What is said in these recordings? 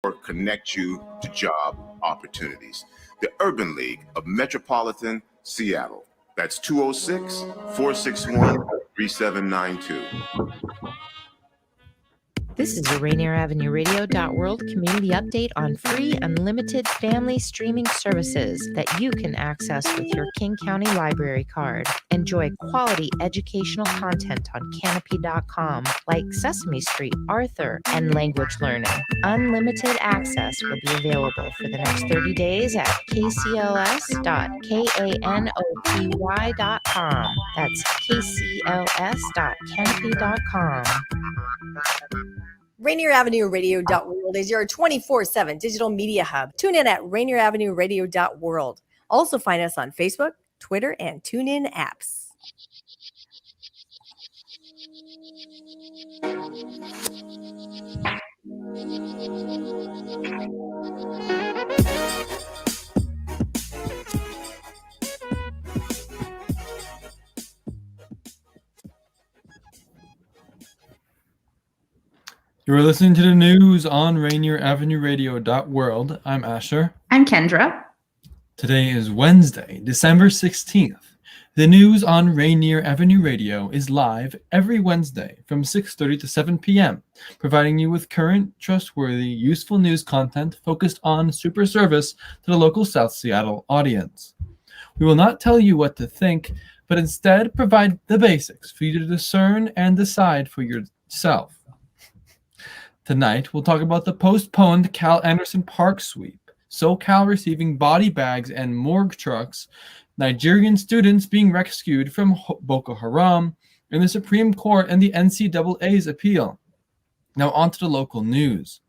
or connect you to job opportunities. The Urban League of Metropolitan Seattle. That's 206-461-3792. This is the Rainier Avenue Radio.World community update on free, unlimited family streaming services that you can access with your King County Library card. Enjoy quality educational content on Canopy.com like Sesame Street, Arthur, and language learning. Unlimited access will be available for the next 30 days at kcls.kanopy.com. That's kcls.canopy.com. Rainier Avenue Radio.World is your 24/7 digital media hub. Tune in at Rainier Avenue Radio.World. Also find us on Facebook, Twitter, and TuneIn apps. You're listening to the news on Rainier Avenue Radio.World. I'm Asher. I'm Kendra. Today is Wednesday, December 16th. The news on Rainier Avenue Radio is live every Wednesday from 6:30 to 7 p.m., providing you with current, trustworthy, useful news content focused on super service to the local South Seattle audience. We will not tell you what to think, but instead provide the basics for you to discern and decide for yourself. Tonight, we'll talk about the postponed Cal Anderson Park sweep, SoCal receiving body bags and morgue trucks, Nigerian students being rescued from Boko Haram, and the Supreme Court and the NCAA's appeal. Now on to the local news.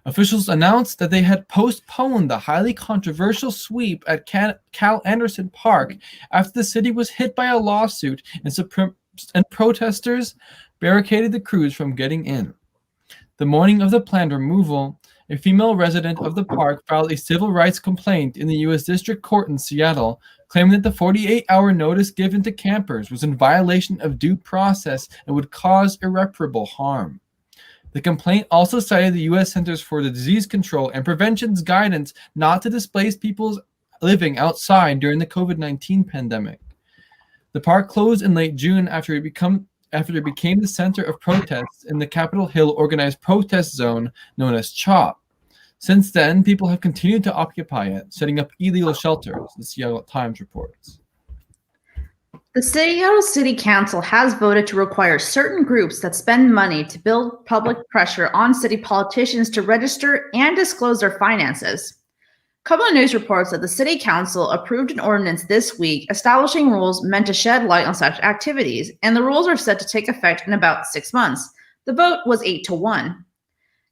Officials announced that they had postponed the highly controversial sweep at Cal Anderson Park after the city was hit by a lawsuit and protesters barricaded the crews from getting in. The morning of the planned removal, a female resident of the park filed a civil rights complaint in the U.S. District Court in Seattle, claiming that the 48-hour notice given to campers was in violation of due process and would cause irreparable harm. The complaint also cited the U.S. Centers for Disease Control and Prevention's guidance not to displace people living outside during the COVID-19 pandemic. The park closed in late June after it became the center of protests in the Capitol Hill organized protest zone known as CHOP. Since then, people have continued to occupy it, setting up illegal shelters, the Seattle Times reports. The Seattle City Council has voted to require certain groups that spend money to build public pressure on city politicians to register and disclose their finances. KOMO News reports that the City Council approved an ordinance this week establishing rules meant to shed light on such activities, and the rules are set to take effect in about 6 months. The vote was 8-1.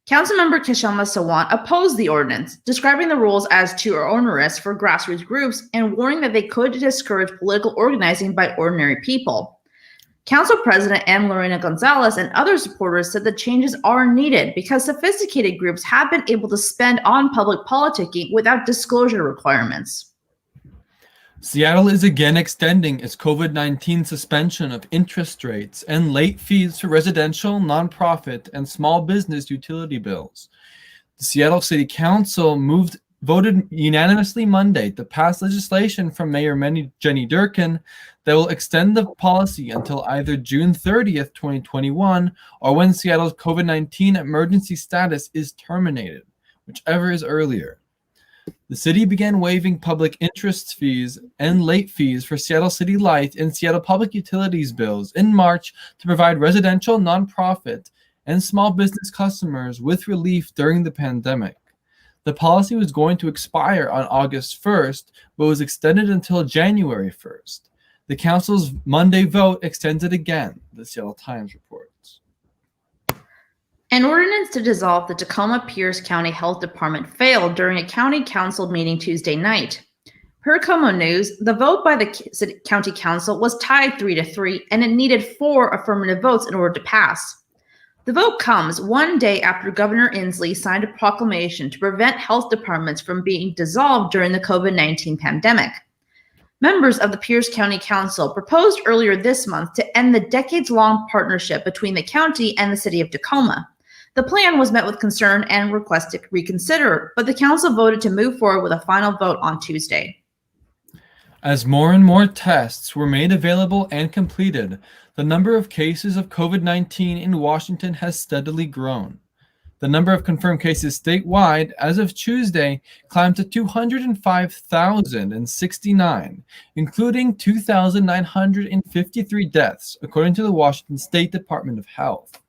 Councilmember Kishama Sawant opposed the ordinance, describing the rules as too onerous for grassroots groups and warning that they could discourage political organizing by ordinary people. Council President M. Lorena Gonzalez and other supporters said the changes are needed because sophisticated groups have been able to spend on public politicking without disclosure requirements. Seattle is again extending its COVID-19 suspension of interest rates and late fees for residential, nonprofit, and small business utility bills. The Seattle City Council voted unanimously Monday to pass legislation from Mayor Jenny Durkin that will extend the policy until either June 30th, 2021, or when Seattle's COVID-19 emergency status is terminated, whichever is earlier. The city began waiving public interest fees and late fees for Seattle City Light and Seattle Public Utilities bills in March to provide residential, nonprofit, and small business customers with relief during the pandemic. The policy was going to expire on August 1st, but was extended until January 1st. The council's Monday vote extends it again, the Seattle Times reports. An ordinance to dissolve the Tacoma-Pierce County Health Department failed during a county council meeting Tuesday night. Per KOMO News, the vote by the county council was tied 3-3, and it needed 4 affirmative votes in order to pass. The vote comes one day after Governor Inslee signed a proclamation to prevent health departments from being dissolved during the COVID-19 pandemic. Members of the Pierce County Council proposed earlier this month to end the decades-long partnership between the county and the city of Tacoma. The plan was met with concern and request to reconsider, but the council voted to move forward with a final vote on Tuesday. As more and more tests were made available and completed, the number of cases of COVID-19 in Washington has steadily grown. The number of confirmed cases statewide as of Tuesday climbed to 205,069, including 2,953 deaths, according to the Washington State Department of Health.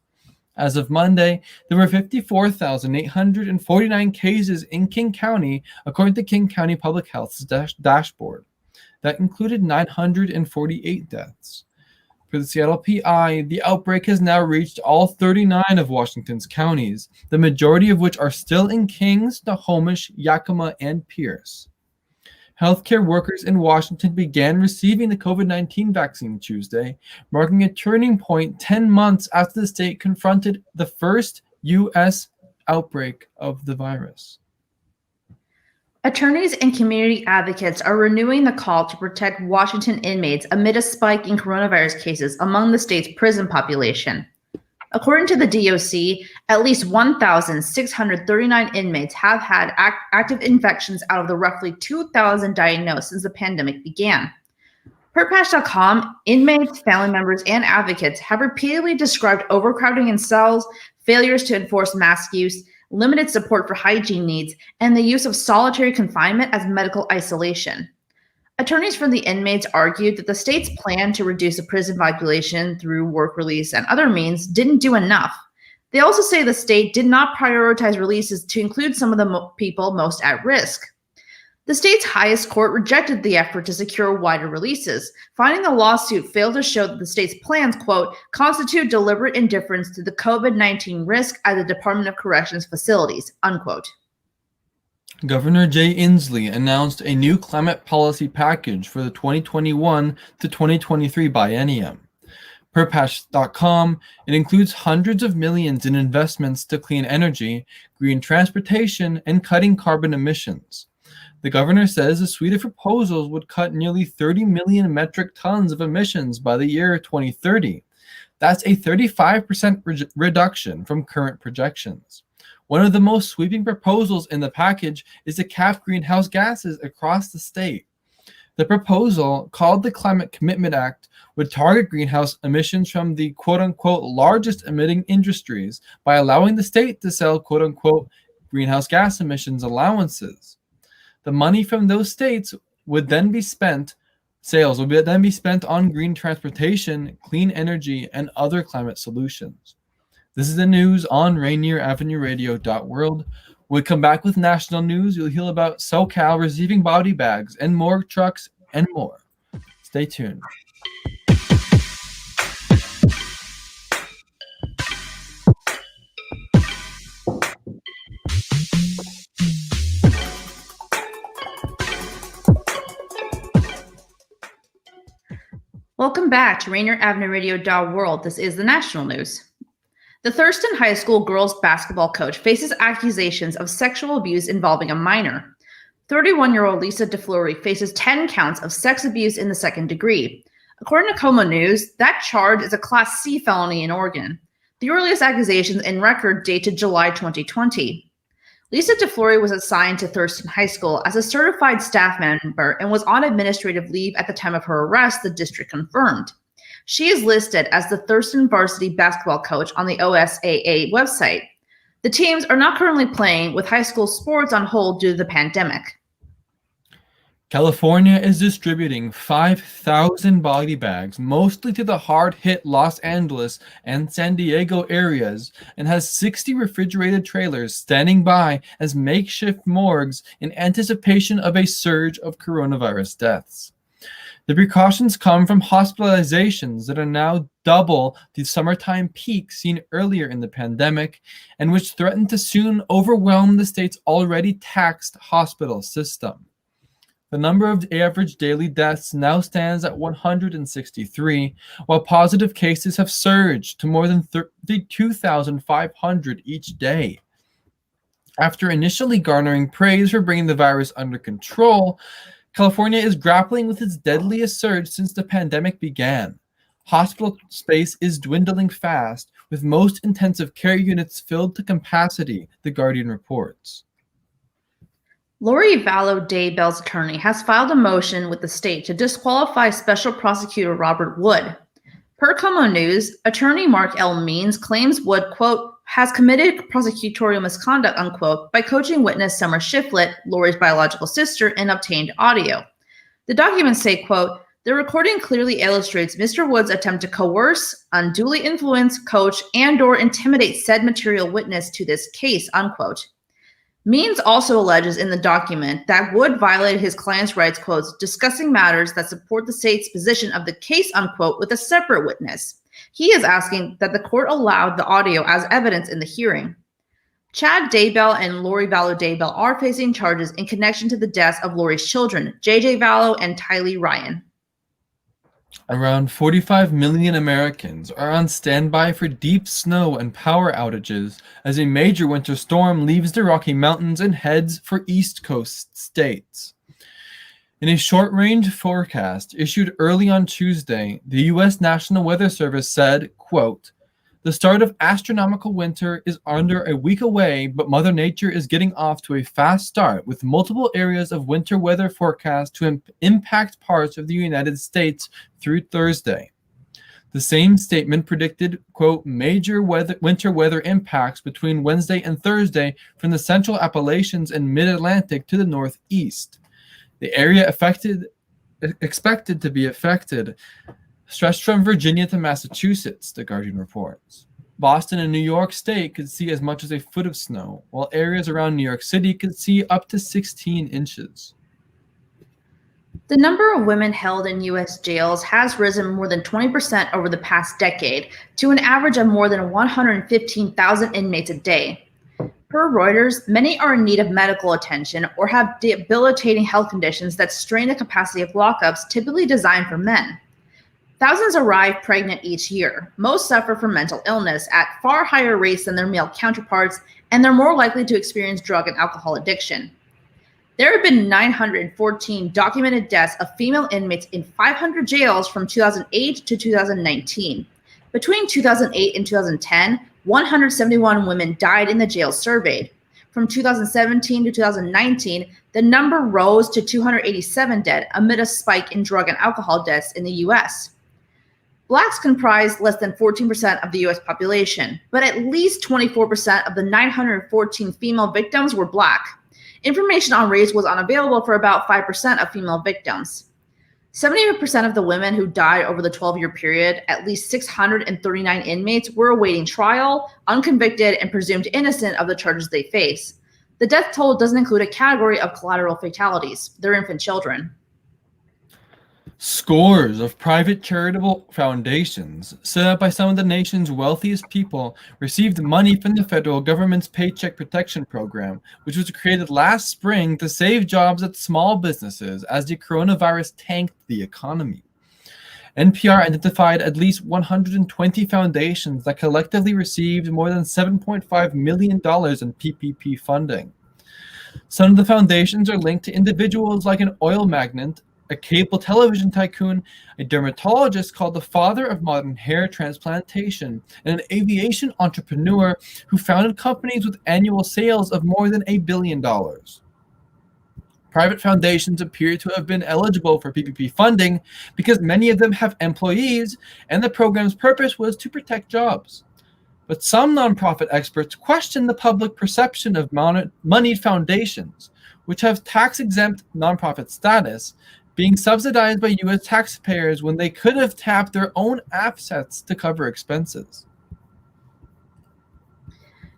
As of Monday, there were 54,849 cases in King County, according to King County Public Health's dashboard. That included 948 deaths. For the Seattle PI, the outbreak has now reached all 39 of Washington's counties, the majority of which are still in Kings, Snohomish, Yakima, and Pierce. Healthcare workers in Washington began receiving the COVID-19 vaccine Tuesday, marking a turning point 10 months after the state confronted the first U.S. outbreak of the virus. Attorneys and community advocates are renewing the call to protect Washington inmates amid a spike in coronavirus cases among the state's prison population. According to the DOC, at least 1,639 inmates have had active infections out of the roughly 2,000 diagnosed since the pandemic began. Per Patch.com, inmates, family members, and advocates have repeatedly described overcrowding in cells, failures to enforce mask use, limited support for hygiene needs, and the use of solitary confinement as medical isolation. Attorneys for the inmates argued that the state's plan to reduce the prison population through work release and other means didn't do enough. They also say the state did not prioritize releases to include some of the people most at risk. The state's highest court rejected the effort to secure wider releases, finding the lawsuit failed to show that the state's plans, quote, constitute deliberate indifference to the COVID-19 risk at the Department of Corrections facilities, unquote. Governor Jay Inslee announced a new climate policy package for the 2021 to 2023 biennium. Per Patch.com, it includes hundreds of millions in investments to clean energy, green transportation, and cutting carbon emissions. The governor says a suite of proposals would cut nearly 30 million metric tons of emissions by the year 2030. That's a 35% reduction from current projections. One of the most sweeping proposals in the package is to cap greenhouse gases across the state. The proposal, called the Climate Commitment Act, would target greenhouse emissions from the quote-unquote largest emitting industries by allowing the state to sell quote-unquote greenhouse gas emissions allowances. The money from those states would then be spent on green transportation, clean energy, and other climate solutions. This is the news on Rainier Avenue Radio.world. When we come back with national news, you'll hear about SoCal receiving body bags and more trucks and more. Stay tuned. Welcome back to Rainier Avenue Radio.world. This is the national news. The Thurston High School girls basketball coach faces accusations of sexual abuse involving a minor. 31-year-old Lisa DeFleury faces 10 counts of sex abuse in the second degree. According to Como News, that charge is a Class C felony in Oregon. The earliest accusations in record date to July 2020. Lisa DeFleury was assigned to Thurston High School as a certified staff member and was on administrative leave at the time of her arrest, the district confirmed. She is listed as the Thurston varsity basketball coach on the OSAA website. The teams are not currently playing, with high school sports on hold due to the pandemic. California is distributing 5,000 body bags, mostly to the hard-hit Los Angeles and San Diego areas, and has 60 refrigerated trailers standing by as makeshift morgues in anticipation of a surge of coronavirus deaths. The precautions come from hospitalizations that are now double the summertime peak seen earlier in the pandemic, and which threaten to soon overwhelm the state's already taxed hospital system. The number of average daily deaths now stands at 163, while positive cases have surged to more than 32,500 each day. After initially garnering praise for bringing the virus under control, California is grappling with its deadliest surge since the pandemic began. Hospital space is dwindling fast, with most intensive care units filled to capacity, The Guardian reports. Lori Vallow Daybell's attorney has filed a motion with the state to disqualify Special Prosecutor Robert Wood. Per Como News, attorney Mark L. Means claims Wood, quote, has committed prosecutorial misconduct, unquote, by coaching witness Summer Shiflett, Lori's biological sister, in obtained audio. The documents say, quote, the recording clearly illustrates Mr. Wood's attempt to coerce, unduly influence, coach, and/or intimidate said material witness to this case, unquote. Means also alleges in the document that Wood violated his client's rights, quotes, discussing matters that support the state's position of the case, unquote, with a separate witness. He is asking that the court allow the audio as evidence in the hearing. Chad Daybell and Lori Vallow Daybell are facing charges in connection to the deaths of Lori's children, JJ Vallow and Tylee Ryan. Around 45 million Americans are on standby for deep snow and power outages as a major winter storm leaves the Rocky Mountains and heads for East Coast states. In a short-range forecast issued early on Tuesday, the U.S. National Weather Service said, quote, the start of astronomical winter is under a week away, but Mother Nature is getting off to a fast start with multiple areas of winter weather forecast to impact parts of the United States through Thursday. The same statement predicted, quote, major winter weather impacts between Wednesday and Thursday from the central Appalachians and mid-Atlantic to the northeast. The area expected to be affected stretched from Virginia to Massachusetts, The Guardian reports. Boston and New York State could see as much as a foot of snow, while areas around New York City could see up to 16 inches. The number of women held in U.S. jails has risen more than 20% over the past decade to an average of more than 115,000 inmates a day. Per Reuters, many are in need of medical attention or have debilitating health conditions that strain the capacity of lockups typically designed for men. Thousands arrive pregnant each year. Most suffer from mental illness at far higher rates than their male counterparts, and they're more likely to experience drug and alcohol addiction. There have been 914 documented deaths of female inmates in 500 jails from 2008 to 2019. Between 2008 and 2010, 171 women died in the jails surveyed. From 2017 to 2019, the number rose to 287 dead amid a spike in drug and alcohol deaths in the U.S. Blacks comprise less than 14% of the U.S. population, but at least 24% of the 914 female victims were Black. Information on race was unavailable for about 5% of female victims. 70% of the women who died over the 12-year period, at least 639 inmates, were awaiting trial, unconvicted, and presumed innocent of the charges they face. The death toll doesn't include a category of collateral fatalities, their infant children. Scores of private charitable foundations set up by some of the nation's wealthiest people received money from the federal government's Paycheck Protection Program, which was created last spring to save jobs at small businesses as the coronavirus tanked the economy. NPR identified at least 120 foundations that collectively received more than $7.5 million in PPP funding. Some of the foundations are linked to individuals like an oil magnate, a cable television tycoon, a dermatologist called the father of modern hair transplantation, and an aviation entrepreneur who founded companies with annual sales of more than $1 billion. Private foundations appear to have been eligible for PPP funding because many of them have employees, and the program's purpose was to protect jobs. But some nonprofit experts question the public perception of moneyed foundations, which have tax-exempt nonprofit status, being subsidized by U.S. taxpayers when they could have tapped their own assets to cover expenses.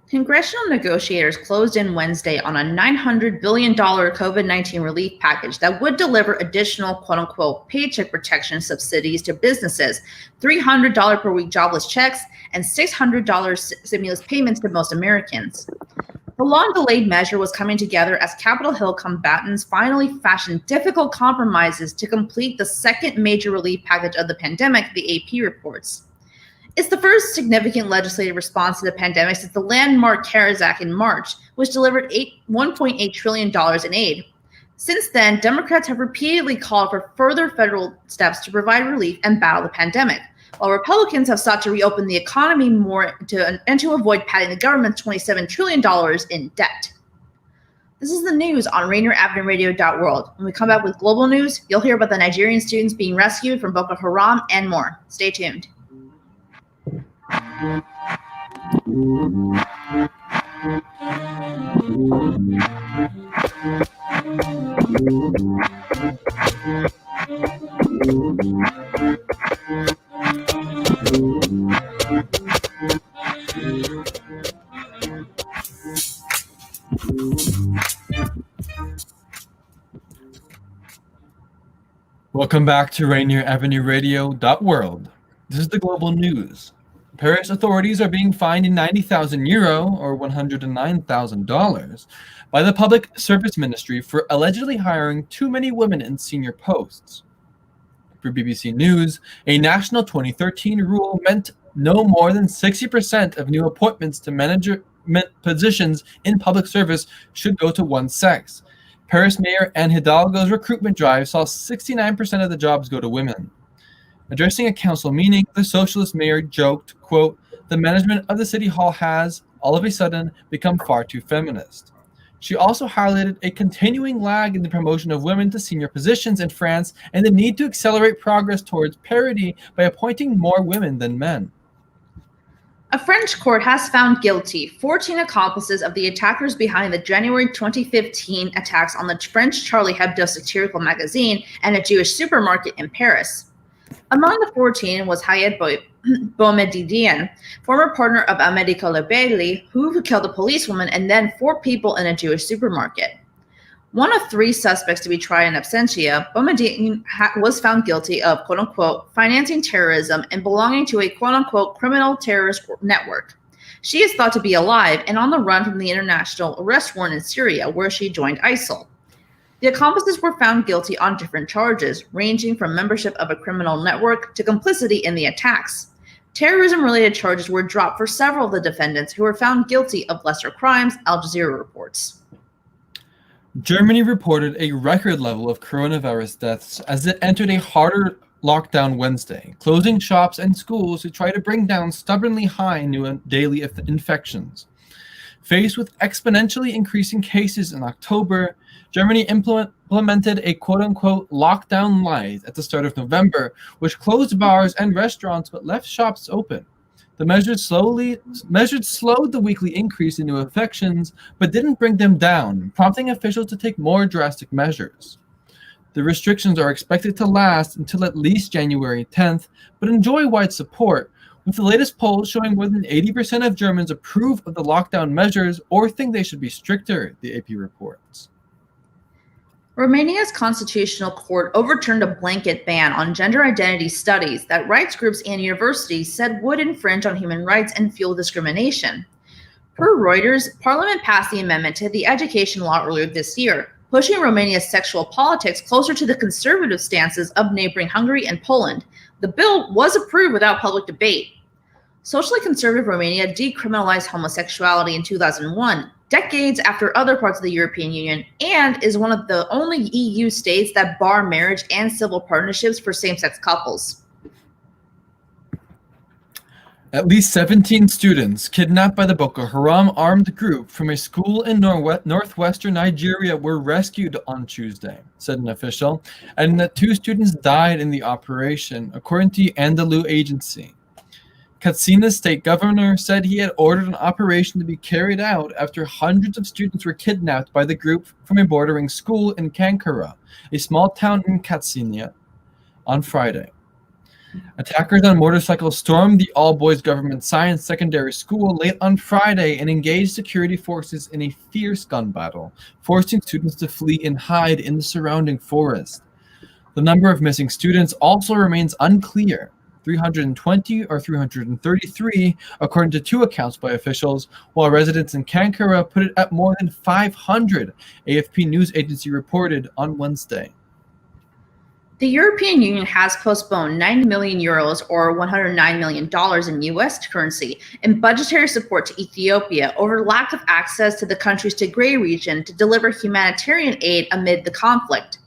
Congressional negotiators closed in Wednesday on a $900 billion COVID-19 relief package that would deliver additional quote-unquote paycheck protection subsidies to businesses, $300 per week jobless checks, and $600 stimulus payments to most Americans. The long-delayed measure was coming together as Capitol Hill combatants finally fashioned difficult compromises to complete the second major relief package of the pandemic, the AP reports. It's the first significant legislative response to the pandemic since the landmark CARES Act in March, which delivered $1.8 trillion in aid. Since then, Democrats have repeatedly called for further federal steps to provide relief and battle the pandemic. while Republicans have sought to reopen the economy more and to avoid padding the government's $27 trillion in debt. This is the news on Rainier Avenue Radio.world. When we come back with global news, you'll hear about the Nigerian students being rescued from Boko Haram and more. Stay tuned. Welcome back to Rainier Avenue Radio.world. This is the global news. Paris authorities are being fined €90,000 or $109,000 by the Public Service Ministry for allegedly hiring too many women in senior posts. For BBC News, a national 2013 rule meant no more than 60% of new appointments to management positions in public service should go to one sex. Paris Mayor Anne Hidalgo's recruitment drive saw 69% of the jobs go to women. Addressing a council meeting, the socialist mayor joked, quote, "The management of the city hall has, all of a sudden, become far too feminist." She also highlighted a continuing lag in the promotion of women to senior positions in France and the need to accelerate progress towards parity by appointing more women than men. A French court has found guilty 14 accomplices of the attackers behind the January 2015 attacks on the French Charlie Hebdo satirical magazine and a Jewish supermarket in Paris. Among the 14 was Hayat Boumediene, former partner of Américo Lebelli, who killed a policewoman and then 4 people in a Jewish supermarket. One of 3 suspects to be tried in absentia, Boumediene was found guilty of, quote-unquote, financing terrorism and belonging to a, quote-unquote, criminal terrorist network. She is thought to be alive and on the run from the international arrest warrant in Syria, where she joined ISIL. The accomplices were found guilty on different charges, ranging from membership of a criminal network to complicity in the attacks. Terrorism-related charges were dropped for several of the defendants who were found guilty of lesser crimes, Al Jazeera reports. Germany reported a record level of coronavirus deaths as it entered a harder lockdown Wednesday, closing shops and schools to try to bring down stubbornly high new daily infections. Faced with exponentially increasing cases in October, Germany implemented a quote-unquote lockdown light at the start of November, which closed bars and restaurants but left shops open. The measures slowed the weekly increase in new infections, but didn't bring them down, prompting officials to take more drastic measures. The restrictions are expected to last until at least January 10th, but enjoy wide support, with the latest polls showing more than 80% of Germans approve of the lockdown measures or think they should be stricter, the AP reports. Romania's constitutional court overturned a blanket ban on gender identity studies that rights groups and universities said would infringe on human rights and fuel discrimination. Per Reuters, Parliament passed the amendment to the education law earlier this year, pushing Romania's sexual politics closer to the conservative stances of neighboring Hungary and Poland. The bill was approved without public debate. Socially conservative Romania decriminalized homosexuality in 2001, decades after other parts of the European Union, and is one of the only EU states that bar marriage and civil partnerships for same-sex couples. At least 17 students kidnapped by the Boko Haram armed group from a school in northwestern Nigeria were rescued on Tuesday, said an official, and that 2 students died in the operation, according to the Andalu agency. Katsina's state governor said he had ordered an operation to be carried out after hundreds of students were kidnapped by the group from a bordering school in Kankara, a small town in Katsina, on Friday. Attackers on motorcycles stormed the all-boys government science secondary school late on Friday and engaged security forces in a fierce gun battle, forcing students to flee and hide in the surrounding forest. The number of missing students also remains unclear. 320 or 333, according to 2 accounts by officials, while residents in Kankara put it at more than 500, AFP news agency reported on Wednesday. The European Union has postponed €90 million or $109 million in US currency in budgetary support to Ethiopia over lack of access to the country's Tigray region to deliver humanitarian aid amid the conflict.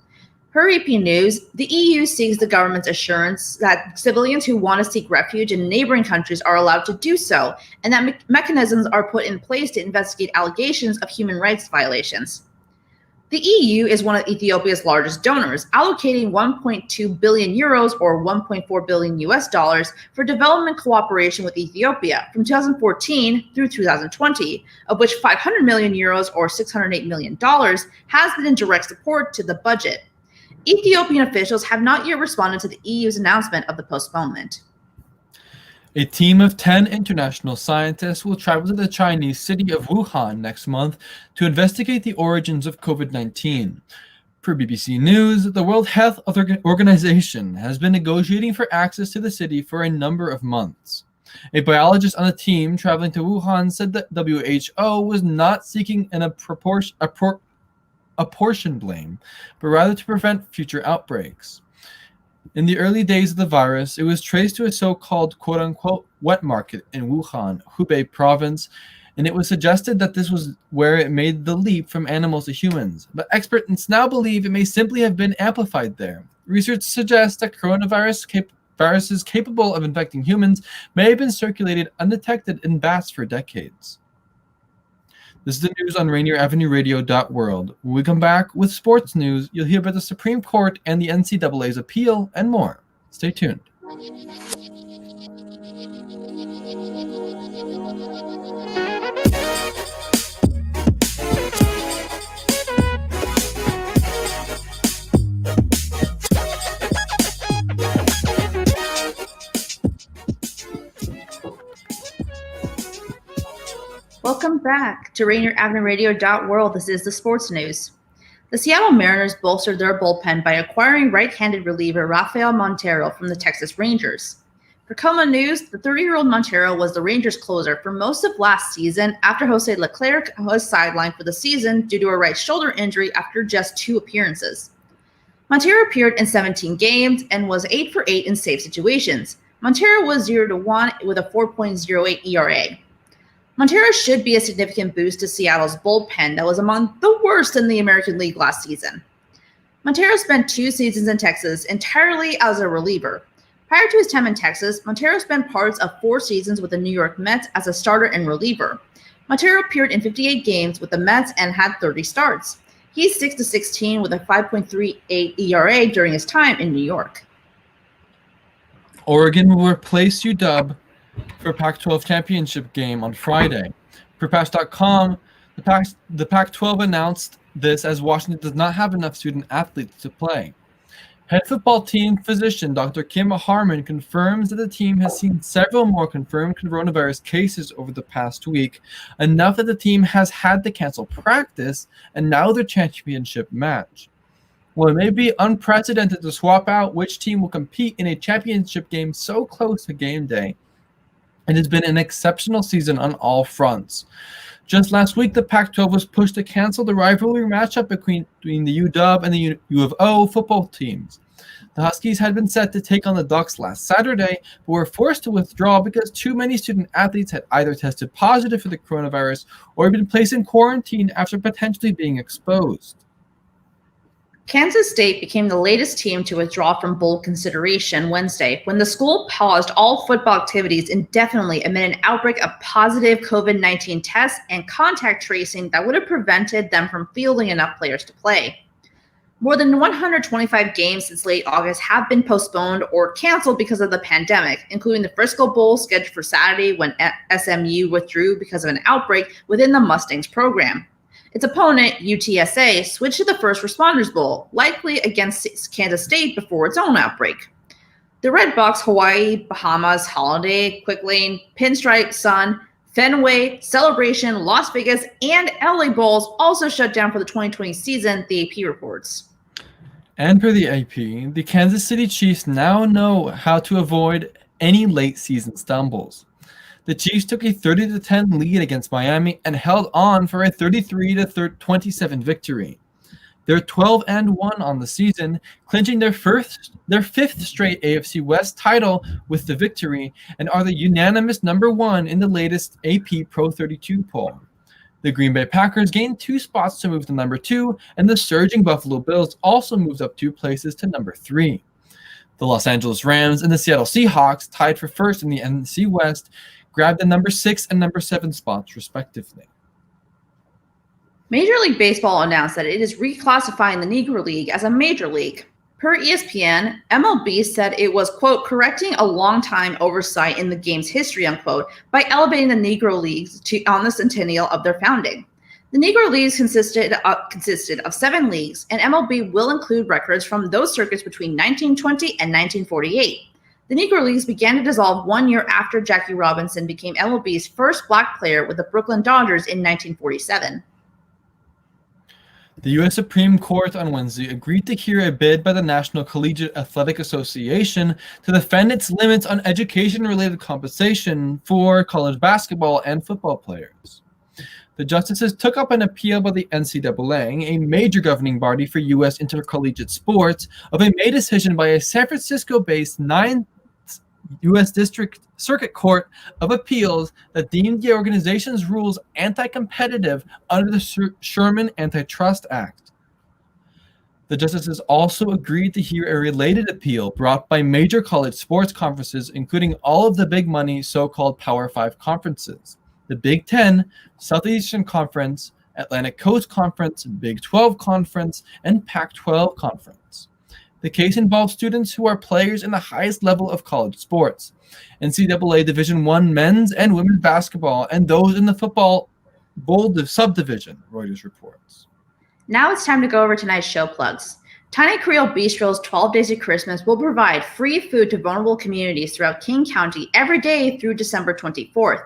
Per AP News, the EU seeks the government's assurance that civilians who want to seek refuge in neighboring countries are allowed to do so, and that mechanisms are put in place to investigate allegations of human rights violations. The EU is one of Ethiopia's largest donors, allocating 1.2 billion euros or 1.4 billion US dollars for development cooperation with Ethiopia from 2014 through 2020, of which 500 million euros or $608 million has been in direct support to the budget. Ethiopian officials have not yet responded to the EU's announcement of the postponement. A team of 10 international scientists will travel to the Chinese city of Wuhan next month to investigate the origins of COVID-19. Per BBC News, the World Health Organization has been negotiating for access to the city for a number of months. A biologist on the team traveling to Wuhan said that WHO was not seeking apportion blame, but rather to prevent future outbreaks. In the early days of the virus, it was traced to a so-called quote-unquote wet market in Wuhan, Hubei province, and it was suggested that this was where it made the leap from animals to humans. But experts now believe it may simply have been amplified there. Research suggests that viruses capable of infecting humans may have been circulated undetected in bats for decades. This is the news on Rainier Avenue Radio.world. When we come back with sports news, you'll hear about the Supreme Court and the NCAA's appeal and more. Stay tuned. Welcome back to Rainier Avenue Radio.world. This is the sports news. The Seattle Mariners bolstered their bullpen by acquiring right-handed reliever Rafael Montero from the Texas Rangers. For KOMA News, the 30-year-old Montero was the Rangers' closer for most of last season after Jose Leclerc was sidelined for the season due to a right shoulder injury after just 2 appearances. Montero appeared in 17 games and was 8 for 8 in safe situations. Montero was 0-1 with a 4.08 ERA. Montero should be a significant boost to Seattle's bullpen that was among the worst in the American League last season. Montero spent 2 seasons in Texas entirely as a reliever. Prior to his time in Texas, Montero spent parts of 4 seasons with the New York Mets as a starter and reliever. Montero appeared in 58 games with the Mets and had 30 starts. He's 6-16 with a 5.38 ERA during his time in New York. Oregon will replace UW for Pac-12 championship game on Friday. Per Patch.com, the Pac-12 announced this as Washington does not have enough student athletes to play. Head football team physician Dr. Kim Harmon confirms that the team has seen several more confirmed coronavirus cases over the past week, enough that the team has had to cancel practice and now their championship match. While it may be unprecedented to swap out which team will compete in a championship game so close to game day, it has been an exceptional season on all fronts. Just last week, the Pac-12 was pushed to cancel the rivalry matchup between the UW and the U of O football teams. The Huskies had been set to take on the Ducks last Saturday, but were forced to withdraw because too many student athletes had either tested positive for the coronavirus or been placed in quarantine after potentially being exposed. Kansas State became the latest team to withdraw from bowl consideration Wednesday when the school paused all football activities indefinitely amid an outbreak of positive COVID-19 tests and contact tracing that would have prevented them from fielding enough players to play. More than 125 games since late August have been postponed or canceled because of the pandemic, including the Frisco Bowl scheduled for Saturday when SMU withdrew because of an outbreak within the Mustangs program. Its opponent, UTSA, switched to the First Responders Bowl, likely against Kansas State before its own outbreak. The Redbucks, Hawaii, Bahamas, Holiday, Quick Lane, Pinstripe, Sun, Fenway, Celebration, Las Vegas, and LA Bowls also shut down for the 2020 season, the AP reports. And per the AP, the Kansas City Chiefs now know how to avoid any late season stumbles. The Chiefs took a 30-10 lead against Miami and held on for a 33-27 victory. They're 12-1 on the season, clinching their 5th straight AFC West title with the victory, and are the unanimous number 1 in the latest AP Pro 32 poll. The Green Bay Packers gained 2 spots to move to number 2, and the surging Buffalo Bills also moved up 2 places to number 3. The Los Angeles Rams and the Seattle Seahawks, tied for first in the NFC West, grabbed the number 6 and number 7 spots, respectively. Major League Baseball announced that it is reclassifying the Negro League as a major league. Per ESPN, MLB said it was, quote, correcting a long-time oversight in the game's history, unquote, by elevating the Negro Leagues on the centennial of their founding. The Negro Leagues consisted of 7 leagues, and MLB will include records from those circuits between 1920 and 1948. The Negro Leagues began to dissolve 1 year after Jackie Robinson became MLB's first black player with the Brooklyn Dodgers in 1947. The U.S. Supreme Court on Wednesday agreed to hear a bid by the National Collegiate Athletic Association to defend its limits on education-related compensation for college basketball and football players. The justices took up an appeal by the NCAA, a major governing body for U.S. intercollegiate sports, of a May decision by a San Francisco-based 9th U.S. District Circuit Court of Appeals that deemed the organization's rules anti-competitive under the Sherman Antitrust Act. The justices also agreed to hear a related appeal brought by major college sports conferences, including all of the big money so-called Power 5 conferences: the Big Ten, Southeastern Conference, Atlantic Coast Conference, Big 12 Conference, and Pac-12 Conference. The case involves students who are players in the highest level of college sports: NCAA Division I men's and women's basketball, and those in the football bowl subdivision, Reuters reports. Now it's time to go over tonight's show plugs. Tiny Creole Bistro's 12 Days of Christmas will provide free food to vulnerable communities throughout King County every day through December 24th.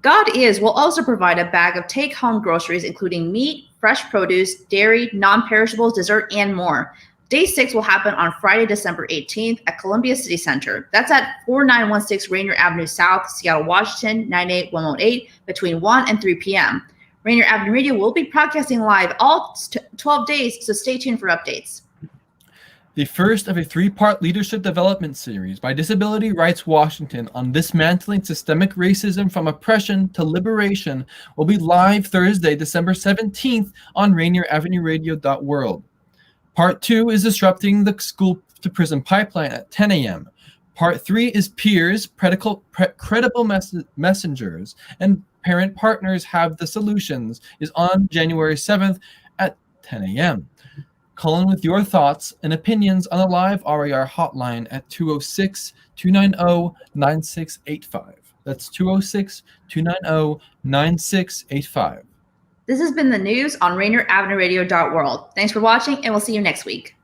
God Is will also provide a bag of take-home groceries, including meat, fresh produce, dairy, non-perishables, dessert, and more. Day 6 will happen on Friday, December 18th at Columbia City Center. That's at 4916 Rainier Avenue South, Seattle, Washington, 98118, between 1 and 3 p.m. Rainier Avenue Radio will be broadcasting live all 12 days, so stay tuned for updates. The first of a 3-part leadership development series by Disability Rights Washington on dismantling systemic racism from oppression to liberation will be live Thursday, December 17th on RainierAvenueRadio.world. Part 2 is disrupting the school-to-prison pipeline at 10 a.m. Part 3 is Peers, Credible Messengers, and Parent Partners Have the Solutions is on January 7th at 10 a.m. Call in with your thoughts and opinions on the live RAR hotline at 206-290-9685. That's 206-290-9685. This has been the news on RainierAvenueRadio.world. Thanks for watching, and we'll see you next week.